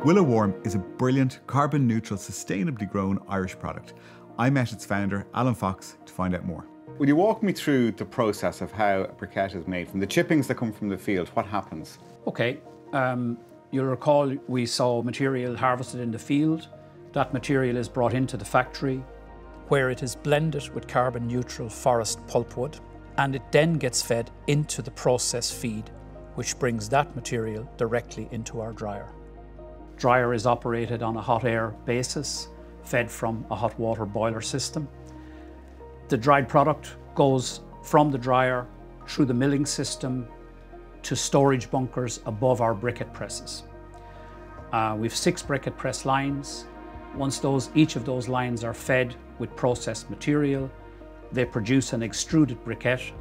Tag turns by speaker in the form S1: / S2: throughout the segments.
S1: WillowWarm is a brilliant, carbon-neutral, sustainably grown Irish product. I met its founder, Alan Fox, to find out more. Will you walk me through the process of how a briquette is made? From the chippings that come from the field, what happens?
S2: Okay, you'll recall we saw material harvested in the field. That material is brought into the factory,
S3: where it is blended with carbon-neutral forest pulpwood, and it then gets fed into the process feed, which brings that material directly into our dryer.
S2: Dryer is operated on a hot air basis, fed from a hot water boiler system. The dried product goes from the dryer through the milling system to storage bunkers above our briquette presses. We've 6 briquette press lines. Once each of those lines are fed with processed material, they produce an extruded briquette,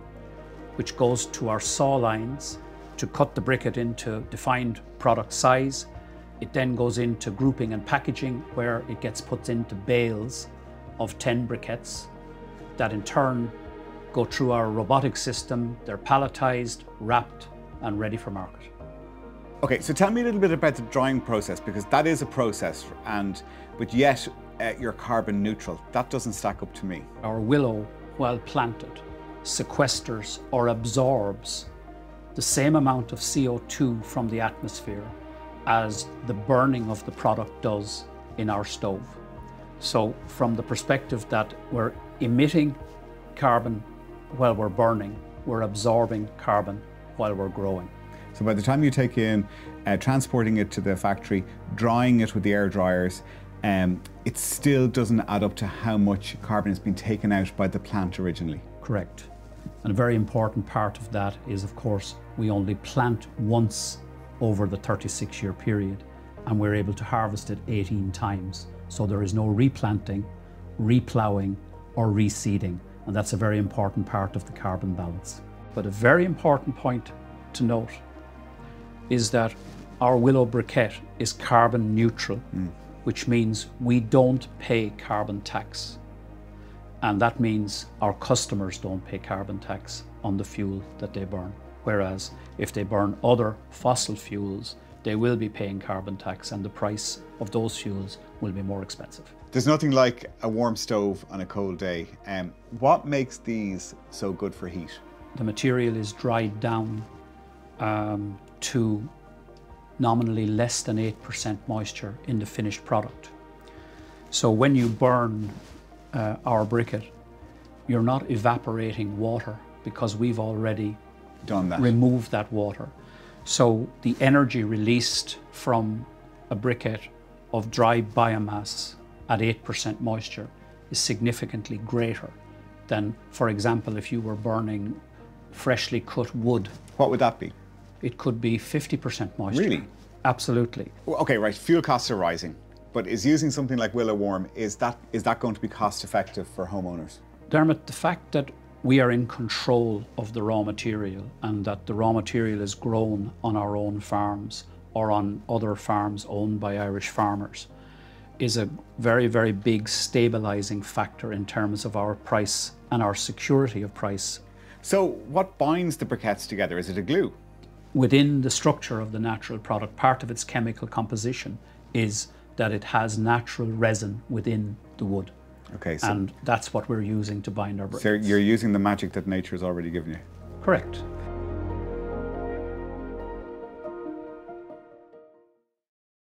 S2: which goes to our saw lines to cut the briquette into defined product size. It then goes into grouping and packaging, where it gets put into bales of 10 briquettes that in turn go through our robotic system. They're palletized, wrapped, and ready for market.
S1: Okay, so tell me a little bit about the drying process, because that is a process, but yet you're carbon neutral. That doesn't stack up to me.
S2: Our willow, while planted, sequesters or absorbs the same amount of CO2 from the atmosphere as the burning of the product does in our stove. So from the perspective that we're emitting carbon while we're burning, we're absorbing carbon while we're growing.
S1: So by the time you take in, transporting it to the factory, drying it with the air dryers, it still doesn't add up to how much carbon has been taken out by the plant originally.
S2: Correct. And a very important part of that is, of course, we only plant once over the 36-year period, and we're able to harvest it 18 times. So there is no replanting, reploughing, or reseeding, and that's a very important part of the carbon balance. But a very important point to note is that our willow briquette is carbon neutral, which means we don't pay carbon tax. And that means our customers don't pay carbon tax on the fuel that they burn. Whereas if they burn other fossil fuels, they will be paying carbon tax, and the price of those fuels will be more expensive.
S1: There's nothing like a warm stove on a cold day. What makes these so good for heat?
S2: The material is dried down to nominally less than 8% moisture in the finished product. So when you burn our briquette, you're not evaporating water, because we've already
S1: done that,
S2: removed that water. So the energy released from a briquette of dry biomass at 8% moisture is significantly greater than, for example, if you were burning freshly cut wood.
S1: What would that be?
S2: It could be 50% moisture.
S1: Really?
S2: Absolutely.
S1: Okay, right, fuel costs are rising, but is using something like WillowWarm, is that going to be cost effective for homeowners?
S2: Dermot, the fact that we are in control of the raw material, and that the raw material is grown on our own farms or on other farms owned by Irish farmers, is a very, very big stabilizing factor in terms of our price and our security of price.
S1: So what binds the briquettes together? Is it a glue?
S2: Within the structure of the natural product, part of its chemical composition is that it has natural resin within the wood.
S1: Okay,
S2: and that's what we're using to bind our briquettes.
S1: So you're using the magic that nature has already given you?
S2: Correct.